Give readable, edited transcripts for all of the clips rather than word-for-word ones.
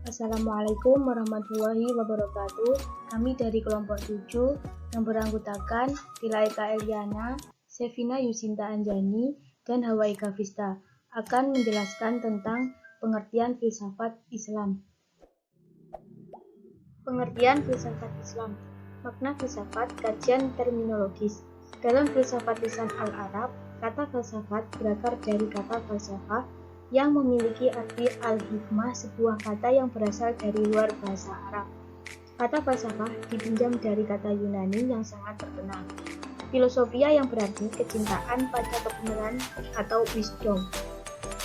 Assalamualaikum warahmatullahi wabarakatuh. Kami dari kelompok 7 yang beranggotakan Tila Eka Eliana, Sevina Yusinta Anjani, dan Hawa Eka Vista akan menjelaskan tentang pengertian filsafat Islam. Pengertian filsafat Islam. Makna filsafat, kajian terminologis. Dalam filsafat lisan Al-Arab, kata filsafat berakar dari kata falsafah yang memiliki arti al-hikmah, sebuah kata yang berasal dari luar bahasa Arab. Kata falsafah dipinjam dari kata Yunani yang sangat terkenal, filosofia, yang berarti kecintaan pada kebenaran atau wisdom.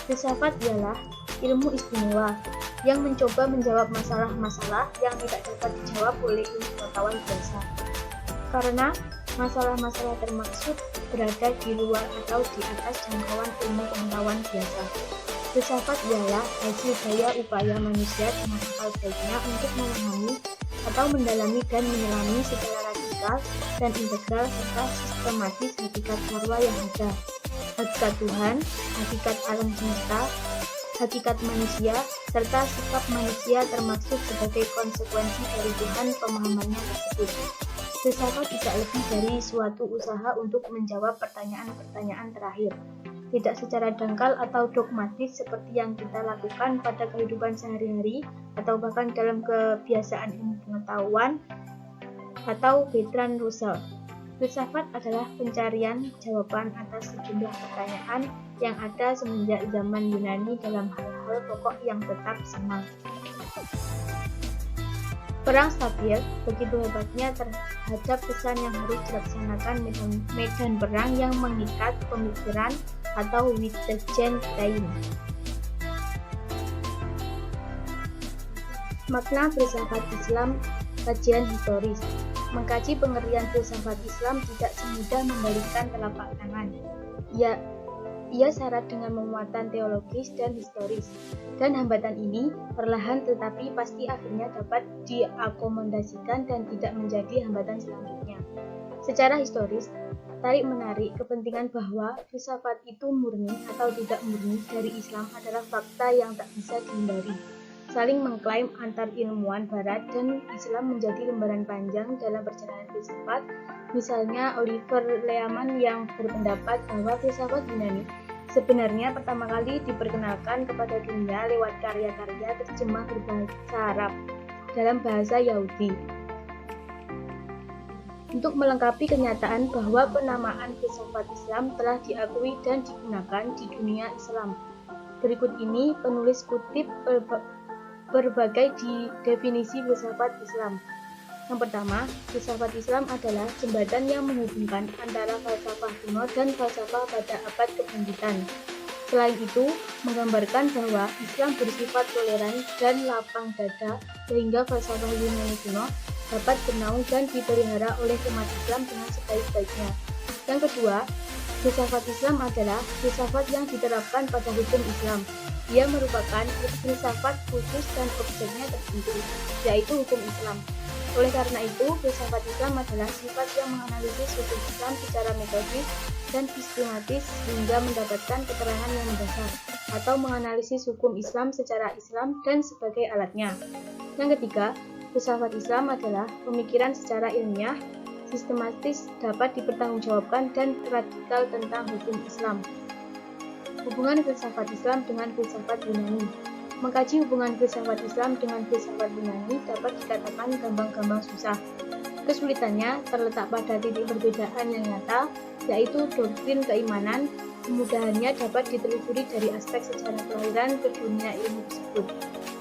Filsafat ialah ilmu istimewa yang mencoba menjawab masalah-masalah yang tidak dapat dijawab oleh ilmu pengetahuan biasa. Karena masalah-masalah termaksud berada di luar atau di atas jangkauan ilmu pengetahuan biasa. Filsafat ialah hasil daya upaya manusia dengan akal baiknya untuk memahami atau mendalami dan menyelami secara radikal dan integral serta sistematis hakikat sarwa yang ada, hakikat Tuhan, hakikat alam semesta, hakikat manusia, serta sikap manusia termaksud sebagai konsekuensi dari Tuhan pemahamannya tersebut. Filsafat tidak lebih dari suatu usaha untuk menjawab pertanyaan-pertanyaan terakhir, tidak secara dangkal atau dogmatis seperti yang kita lakukan pada kehidupan sehari-hari atau bahkan dalam kebiasaan ilmu pengetahuan atau Bertrand Russell. Filsafat adalah pencarian jawaban atas sejumlah pertanyaan yang ada semenjak zaman Yunani dalam hal-hal pokok yang tetap sama. Perang stabil begitu hebatnya terhadap pesan yang harus dilaksanakan medan perang yang mengikat pemikiran atau Wittgenstein. Makna filsafat Islam, kajian historis. Mengkaji pengertian filsafat Islam tidak semudah membalikkan telapak tangan. Ia syarat dengan penguatan teologis dan historis, dan hambatan ini perlahan tetapi pasti akhirnya dapat diakomodasikan dan tidak menjadi hambatan selanjutnya. Secara historis, tarik-menarik kepentingan bahwa filsafat itu murni atau tidak murni dari Islam adalah fakta yang tak bisa dihindari. Saling mengklaim antar ilmuwan Barat dan Islam menjadi lembaran panjang dalam perjalanan filsafat. Misalnya Oliver Leaman yang berpendapat bahwa filsafat Yunani sebenarnya pertama kali diperkenalkan kepada dunia lewat karya-karya terjemah berbahasa Arab dalam bahasa Yahudi. Untuk melengkapi kenyataan bahwa penamaan filsafat Islam telah diakui dan digunakan di dunia Islam, berikut ini penulis kutip berbagai definisi filsafat Islam. Yang pertama, filsafat Islam adalah jembatan yang menghubungkan antara falsafah kuno dan falsafah pada abad kepemimpinan. Selain itu, menggambarkan bahwa Islam bersifat toleran dan lapang dada sehingga falsafah Yunani kuno dapat bernaung dan dipelihara oleh umat Islam dengan sebaik-baiknya. Yang kedua, filsafat Islam adalah filsafat yang diterapkan pada hukum Islam. Ia merupakan filsafat khusus dan objeknya tertentu, yaitu hukum Islam. Oleh karena itu, filsafat Islam adalah sifat yang menganalisis hukum Islam secara metodis dan sistematis hingga mendapatkan keterangan yang mendasar, atau menganalisis hukum Islam secara Islam dan sebagai alatnya. Yang ketiga, filsafat Islam adalah pemikiran secara ilmiah, sistematis, dapat dipertanggungjawabkan dan radikal tentang hukum Islam. Hubungan filsafat Islam dengan filsafat Yunani. Mengkaji hubungan filsafat Islam dengan filsafat Yunani dapat dikatakan gampang-gampang susah. Kesulitannya terletak pada titik perbedaan yang nyata, yaitu doktrin keimanan. Kemudahannya dapat ditelusuri dari aspek sejarah kelahiran ke dunia ilmu tersebut.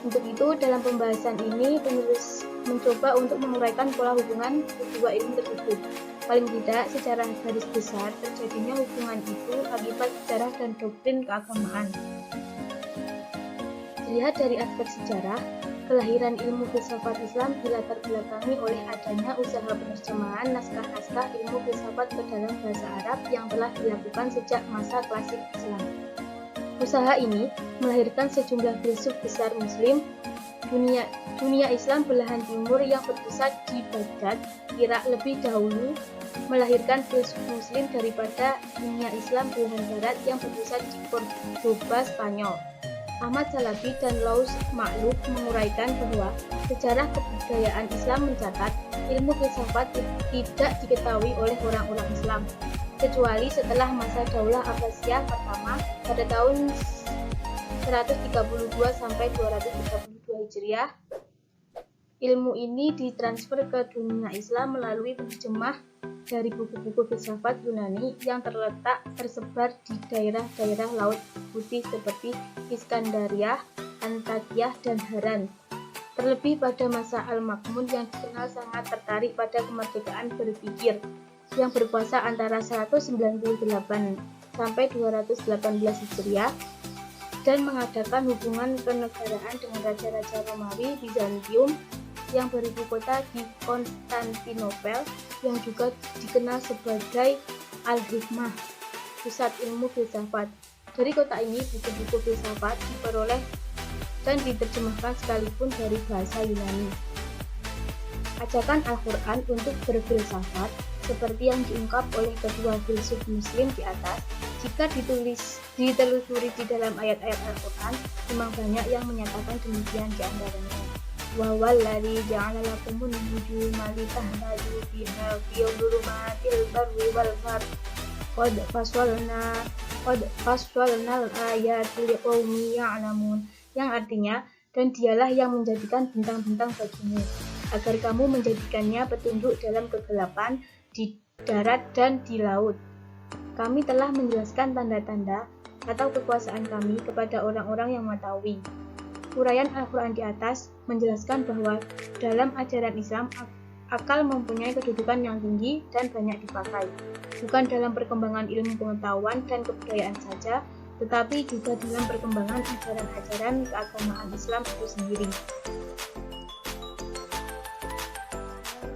Untuk itu, dalam pembahasan ini, penulis mencoba untuk menguraikan pola hubungan kedua ilmu tersebut. Paling tidak, secara garis besar, terjadinya hubungan itu akibat sejarah dan doktrin keagamaan. Dilihat dari aspek sejarah, kelahiran ilmu filsafat Islam dilatar belakangi oleh adanya usaha penerjemahan naskah-naskah ilmu filsafat ke dalam bahasa Arab yang telah dilakukan sejak masa klasik Islam. Usaha ini melahirkan sejumlah filsuf besar Muslim. Dunia Islam belahan timur yang berpusat di Baghdad, Irak lebih dahulu melahirkan filsuf Muslim daripada dunia Islam belahan barat yang berpusat di Cordoba, Spanyol. Ahmad Shalabi dan Laus Ma'luf menguraikan bahwa sejarah kebudayaan Islam mencatat ilmu filsafat tidak diketahui oleh orang-orang Islam, kecuali setelah masa Daulah Abbasiyah pertama pada tahun 132 sampai 232 Hijriah. Ilmu ini ditransfer ke dunia Islam melalui penerjemah dari buku-buku filsafat Yunani yang tersebar di daerah-daerah Laut Putih seperti Iskandaria, Antakya, dan Haran. Terlebih pada masa Al-Ma'mun yang dikenal sangat tertarik pada kemerdekaan berpikir yang berkuasa antara 198 sampai 218 Hijriah dan mengadakan hubungan kenegaraan dengan raja-raja Romawi Bizantium yang beribu kota di Konstantinopel yang juga dikenal sebagai Al-Hikmah, pusat ilmu filsafat. Dari kota ini buku-buku filsafat diperoleh dan diterjemahkan sekalipun dari bahasa Yunani. Ajakan Al-Quran untuk berfilsafat seperti yang diungkap oleh kedua filsuf muslim di atas, jika ditelusuri di dalam ayat-ayat Al-Quran, memang banyak yang menyatakan demikian di antaranya. Wawalladzi ja'ala lakumun nujuma litahtadu biha fi dhulumatil barri wal bahr qad fassalna al-ayati liqaumin ya'lamun, yang artinya, dan dialah yang menjadikan bintang-bintang bagimu agar kamu menjadikannya petunjuk dalam kegelapan di darat dan di laut. Kami telah menjelaskan tanda-tanda atau kekuasaan kami kepada orang-orang yang mengetahui. Uraian Al-Quran di atas menjelaskan bahwa dalam ajaran Islam akal mempunyai kedudukan yang tinggi dan banyak dipakai, bukan dalam perkembangan ilmu pengetahuan dan kebudayaan saja, tetapi juga dalam perkembangan ajaran-ajaran keagamaan Islam itu sendiri.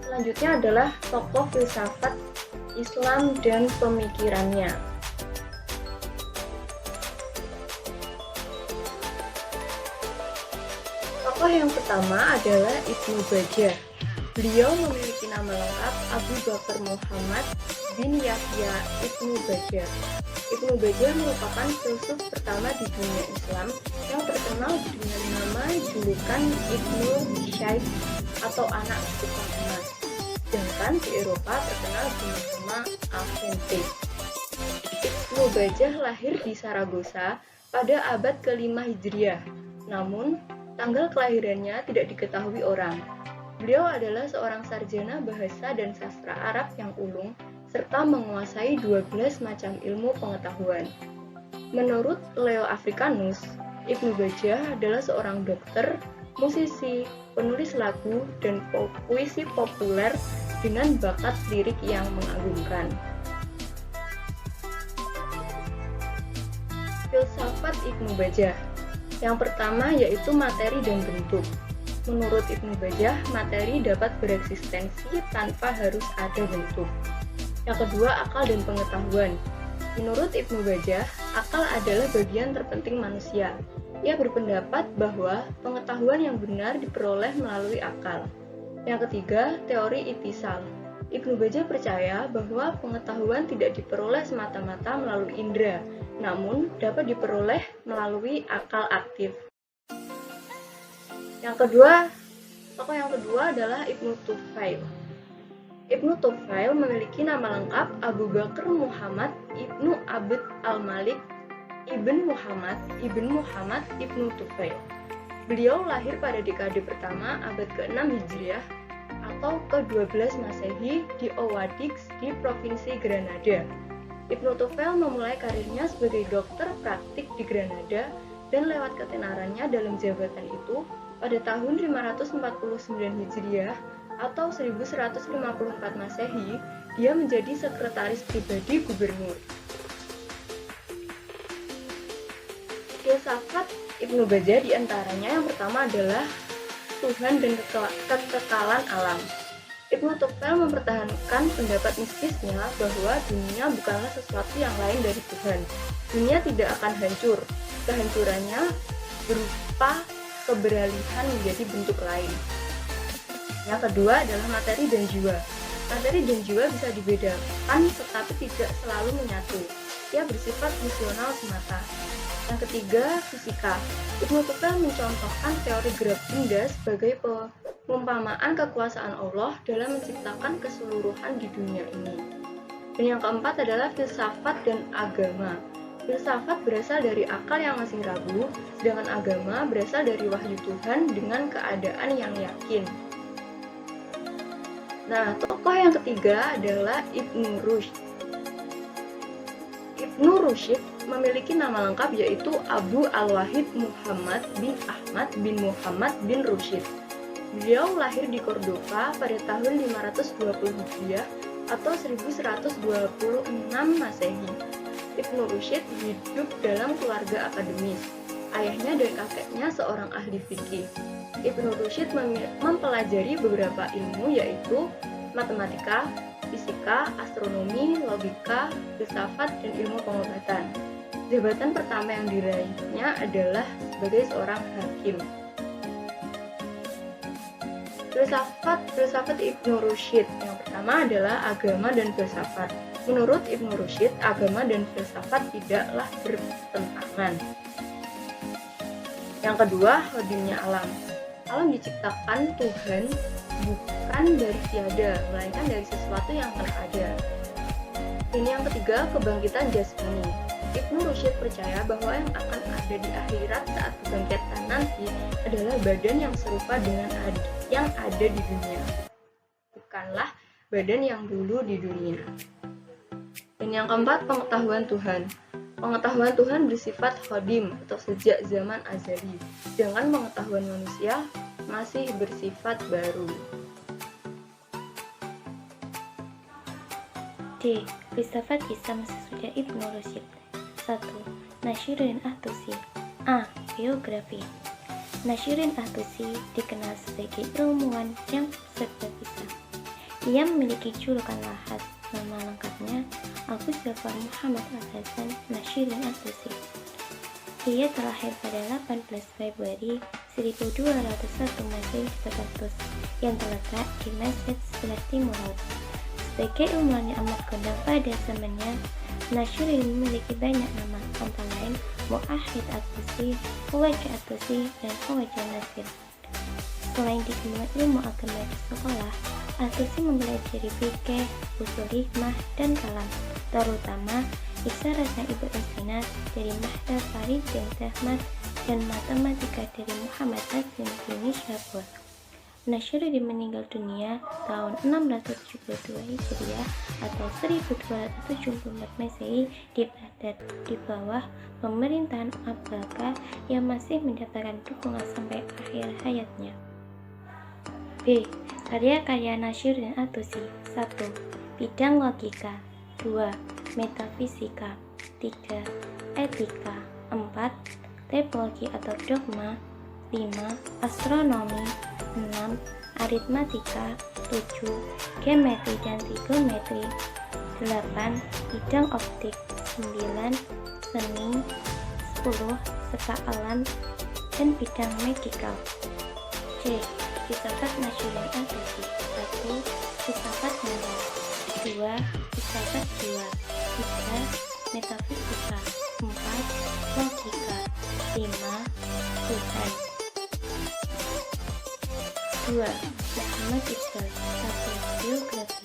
Selanjutnya adalah tokoh filsafat Islam dan pemikirannya. Tokoh yang pertama adalah Ibnu Bajjah. Beliau memiliki nama lengkap Abu Bakar Muhammad bin Yahya Ibnu Bajjah. Ibnu Bajjah merupakan filsuf pertama di dunia Islam yang terkenal dengan nama julukan Ibnu Syaikh atau anak tukang emas. Sedangkan di Eropa terkenal dengan nama Al-Fente. Ibnu Bajjah lahir di Saragossa pada abad ke-5 Hijriah. Namun, tanggal kelahirannya tidak diketahui orang. Beliau adalah seorang sarjana bahasa dan sastra Arab yang ulung, serta menguasai 12 macam ilmu pengetahuan. Menurut Leo Africanus, Ibnu Bajjah adalah seorang dokter, musisi, penulis lagu, dan puisi populer dengan bakat lirik yang mengagumkan. Filsafat Ibnu Bajjah. Yang pertama yaitu materi dan bentuk. Menurut Ibnu Bajjah, materi dapat bereksistensi tanpa harus ada bentuk. Yang kedua, akal dan pengetahuan. Menurut Ibnu Bajjah, akal adalah bagian terpenting manusia. Ia berpendapat bahwa pengetahuan yang benar diperoleh melalui akal. Yang ketiga, teori itisal. Ibnu Bajjah percaya bahwa pengetahuan tidak diperoleh semata-mata melalui indera, namun dapat diperoleh melalui akal aktif. Tokoh yang kedua adalah Ibnu Tufail. Ibnu Tufail memiliki nama lengkap Abu Bakar Muhammad Ibnu Abd al-Malik Ibn Muhammad Ibnu Tufail. Beliau lahir pada dekade pertama abad ke-6 Hijriah atau ke-12 Masehi di Owadix di Provinsi Granada. Ibnu Tufail memulai karirnya sebagai dokter praktik di Granada dan lewat ketenarannya dalam jabatan itu pada tahun 549 Hijriah atau 1154 Masehi, dia menjadi sekretaris pribadi gubernur. Filsafat Ibnu Bajjah diantaranya yang pertama adalah Tuhan dan kekekalan alam. Ibnu Tufail mempertahankan pendapat mistisnya bahwa dunia bukanlah sesuatu yang lain dari Tuhan. Dunia tidak akan hancur. Kehancurannya berupa keberalihan menjadi bentuk lain. Yang kedua adalah materi dan jiwa. Materi dan jiwa bisa dibedakan tetapi tidak selalu menyatu. Ia bersifat fungsional semata. Yang ketiga, fisika. Ibnu Tufel mencontohkan teori gerak benda sebagai perumpamaan kekuasaan Allah dalam menciptakan keseluruhan di dunia ini. Dan yang keempat adalah filsafat dan agama. Filsafat berasal dari akal yang masih ragu, sedangkan agama berasal dari wahyu Tuhan dengan keadaan yang yakin. Nah, tokoh yang ketiga adalah Ibnu Rushd. Ibnu Rushd memiliki nama lengkap yaitu Abu Al-Wahid Muhammad bin Ahmad bin Muhammad bin Rushd. Beliau lahir di Cordova pada tahun 520 Hijriah atau 1126 Masehi. Ibnu Rushd hidup dalam keluarga akademis. Ayahnya dan kakeknya seorang ahli fikih. Ibnu Rushd mempelajari beberapa ilmu yaitu matematika, fisika, astronomi, logika, filsafat, dan ilmu pengobatan. Jabatan pertama yang diraihnya adalah sebagai seorang hakim. Filsafat Ibnu Rushd yang pertama adalah agama dan filsafat. Menurut Ibnu Rushd, agama dan filsafat tidaklah bertentangan. Yang kedua, hodimnya alam. Alam diciptakan Tuhan bukan dari tiada, melainkan dari sesuatu yang telah ada. Dan yang ketiga, kebangkitan jasmani. Ibnu Rushd percaya bahwa yang akan ada di akhirat saat kebangkitan nanti adalah badan yang serupa dengan yang ada di dunia, bukanlah badan yang dulu di dunia. Dan yang keempat, pengetahuan Tuhan. Pengetahuan Tuhan bersifat khodim atau sejak zaman azali, sedangkan pengetahuan manusia masih bersifat baru. D. Filsafat Islam sesudah Ibnu Rushd. 1. Nashiruddin At-Tusi. A. Biografi. Nashiruddin At-Tusi dikenal sebagai ilmuwan yang serba bisa. Ia memiliki julukan lahat. Nama lengkapnya Abu Ja'far Muhammad Al-Hasan Nashiruddin At-Tusi. Ia terlahir pada 18 Februari 1201 Masehi di kota Tus yang terletak di Mesir sebelah timur laut. Sebagai ilmuwan yang amat kondang pada zamannya, Nashiruddin memiliki banyak nama, antara lain Mu'ahid At-Tusi, Khawaja At-Tusi, dan Khawaja Nasir. Selain di ilmu agama di sekolah, At-Tusi mempelajari fikih, usul hikmah, dan kalam, terutama isyarat sang ibu Sina dari Mahdal Farid bin Zahmat dan matematika dari Muhammad Hasim bin Syabur. Nashiruddin meninggal dunia tahun 672 Hijriah atau 1274 Masehi di Baghdad di bawah pemerintahan Abbaqah yang masih mendapatkan dukungan sampai akhir hayatnya. B. Karya-karya Nashiruddin At-Tusi. 1. Bidang logika. 2. Metafisika. 3. Etika. 4. Teologi atau dogma. 5. Astronomi. 6. Aritmatika. 7. Geometri dan trigonometri. 8. Bidang optik. 9. Seni. 10. Seka alam dan bidang medikal. C. Filsafat Nashiruddin At-Tusi. 1. Filsafat moral. 2. Filsafat jiwa. 3. Metafisika. 4. Logika. 5. Tuhan. 2. Muhammad Iqbal. 1. Biografi.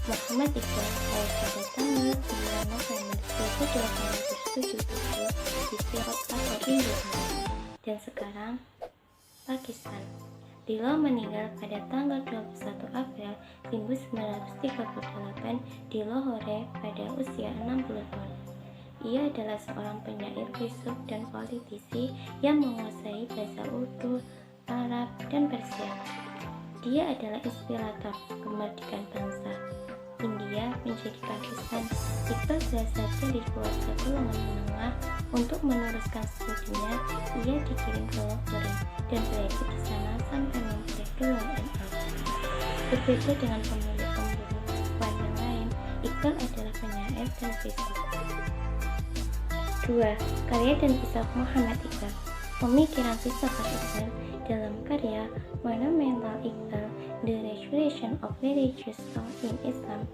Muhammad Iqbal lahir pada tanggal 9 November 1877 di Sirat atau Indonesia dan sekarang Pakistan. Beliau meninggal pada tanggal 21 April 1938 di Lahore pada usia 60 tahun. Ia adalah seorang penyair, filsuf, dan politisi yang menguasai bahasa Urdu, Arab, dan Persia. Dia adalah inspirator kemerdekaan bangsa. India menjadi Pakistan. Iqbal berasal dari keluarga golongan menengah. Untuk meneruskan studinya, ia dikirim ke Lahore dan belajar di sana sampai memperoleh gelar MA. Berbeda dengan pemilik-pemilik yang lain, Iqbal adalah penyair dan filsuf. 2. Karya dan filsafat Muhammad Iqbal. Pemikiran filsafat Iqbal dalam karya Monumental Iqbal, The Regulation of Religious Thought in Islam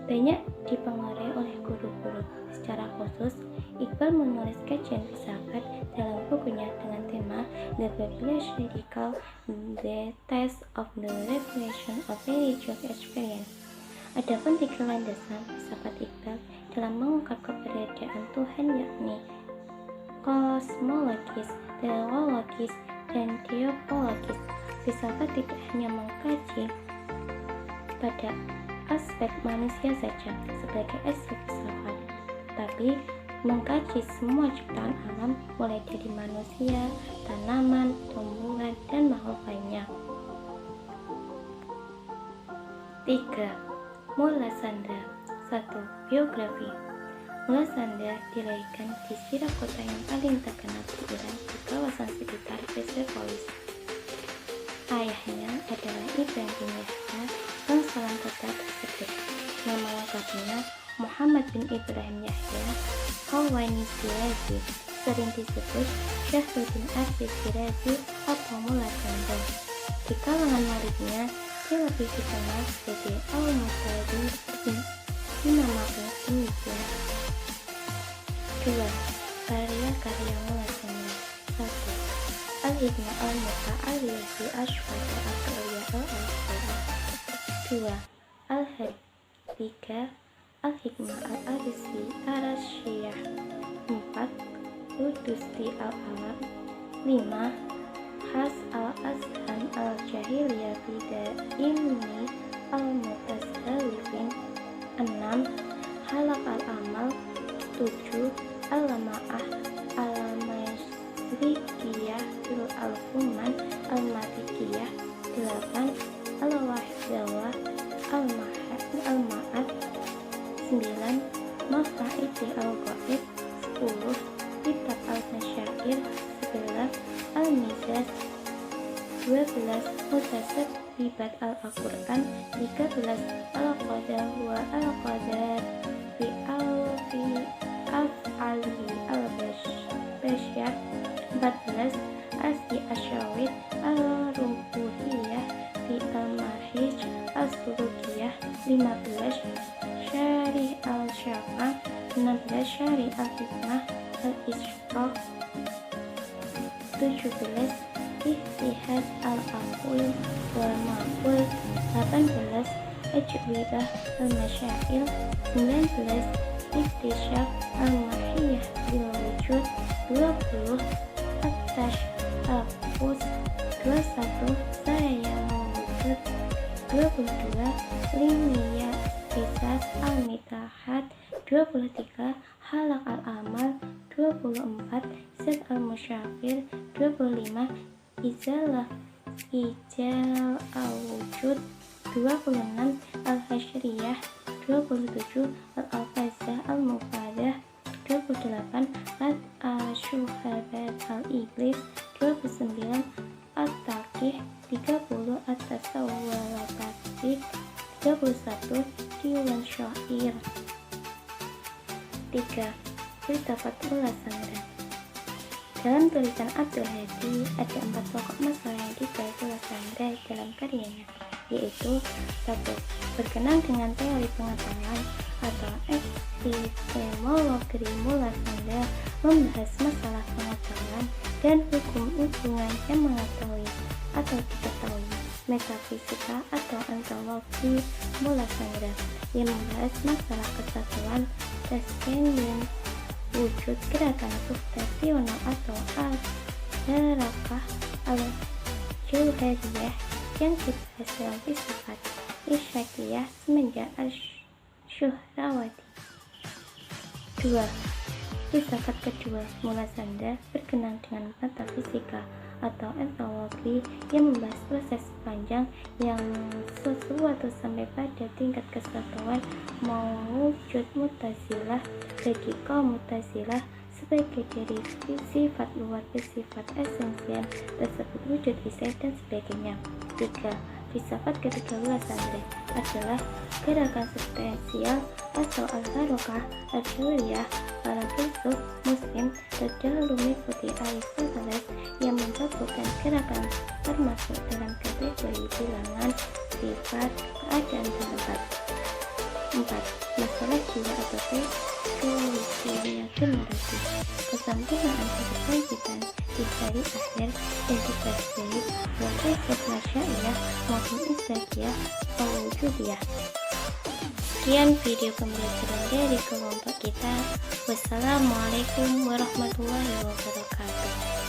banyak dipengaruhi oleh guru-guru. Secara khusus, Iqbal menulis kajian filsafat dalam bukunya dengan tema The Bibliological Test of the Revelation of Religious Experience. Adapun tiga landasan filsafat Iqbal dalam mengungkap keberadaan Tuhan yakni kosmologis, teleologis, dan teologis. Filsafat tidak hanya mengkaji pada aspek manusia saja sebagai aspek filsafat, tapi mengkaji semua ciptaan alam mulai dari manusia, tanaman, tumbuhan, dan makhluk lainnya. 3. Mula Sandra. 1. Biografi. Mula Sandra dilahirkan di Sirah, kota yang paling terkenal di Iran di kawasan sekitar Persepolis. Ayahnya adalah Ibrahim Yahya, bangsawan kota tersebut. Nama lengkapnya Muhammad bin Ibrahim Yahya Khawani Shirazi, sering disebut Syahruddin Arfi Shirazi atau Mula Sandra. Di kalangan muridnya, dia lebih dikenal sebagai Al-Mutadi, dinamakan demikian. 2. Karya-karya Mula Sandra. 1. Al-Hikmah Al-Muta'aliyah fi Ashfaq Al-Aqliyah Al-Asfara. 2. Al-Had. 3. Al-Hikmah Al-Arisi Ar-Rasyiyah. 4. Ludusti Al-Alam. 5. Khas Al-Azhan Al-Jahiliyah Bidaimi Al-Mutasawwifin. 6. Halaq Al-Amal. 7. Al-Lama'ah Al-Masrikiyah Fil Al-Fuman Al-Malikiyah. 8. Al-Wahdawa Al-Ma'ad. 9. Mafa'idil Al-Ghaib. 10. Kitab Al-Masyair. 11. Al-Mizaz. 12. Mutasab Bibat Al-Quran. 13. Al-Qadar wa Al-Qadar Fi Af'ali Al-Basyar. 14. Asdi Asyawid Al-Rubuhiyah Fi Al-Marhij Al-Sulukiyah. 15. Syari Al-Syafa. 16. Syari Al-Hikmah Al-Isyraq. 17. Ihtihad Al-Aqul wal Ma'qul. 18. Ajwibah Al-Masyail. 19. Iktisyaf Al-Mahiyah Bil Wujud. 20. At-Tashabbus. 21. Saya Wujud. 22. Limiyah Qisas Al-Mitahat. 23. Halaq Al-Amal. 24. Zat Al-Musyafir. 25. Ijal Al-Wujud. 26. Al-Hasyriyah. 27. Al-Fazah Al-Mufadah. 28. Syuhabat Al-Iblis. 29. At-Taqih. 30. At-Tasawwalatasik. 31. Diwan Syair. 3. Filsafat Mula Sandra. Dalam tulisan Abdul Hadi ada 4 pokok masalah yang dibahas Mula Sandra dalam karyanya, yaitu 1. Berkenaan dengan teori pengetahuan atau epistemologi. Mula Sandra membahas masalah pengetahuan dan hukum hubungan yang mengetahui atau diketahui. Metafisika atau ontologi. Mula Sandra yang membahas masalah kesatuan, transenden, wujud, gerakan gravitasional atau al-harakah al-jauhariyah yang dibahas dalam filsafat Isyaqiyah semenjak Asy-Syuhrawati. 2. Filsafat kedua Mula Sandra berkenaan dengan metafisika atau ontologi yang membahas proses panjang yang sesuatu sampai pada tingkat kesatuan mewujud. Mutazilah. Bagi kaum Mutazilah, sebagai dari sifat luar bersifat esensial tersebut wujud isai dan sebagainya. 3. Filsafat ketiga Mula Sandra adalah gerakan substansial atau al-harakah al-jawriyah. Para filsuf muslim terdahulu mengikuti Aristoteles yang menggabungkan gerakan termasuk dalam kategori bilangan, sifat, keadaan, dan tempat. 4. Masalah jiwa atau psikologi generasi. Kesempurnaan keterwujudan di hari akhir entitas baik baik masyailah maupun islahiyah wujudiyah. Sekian video pembelajaran dari kelompok kita. Wassalamualaikum warahmatullahi wabarakatuh.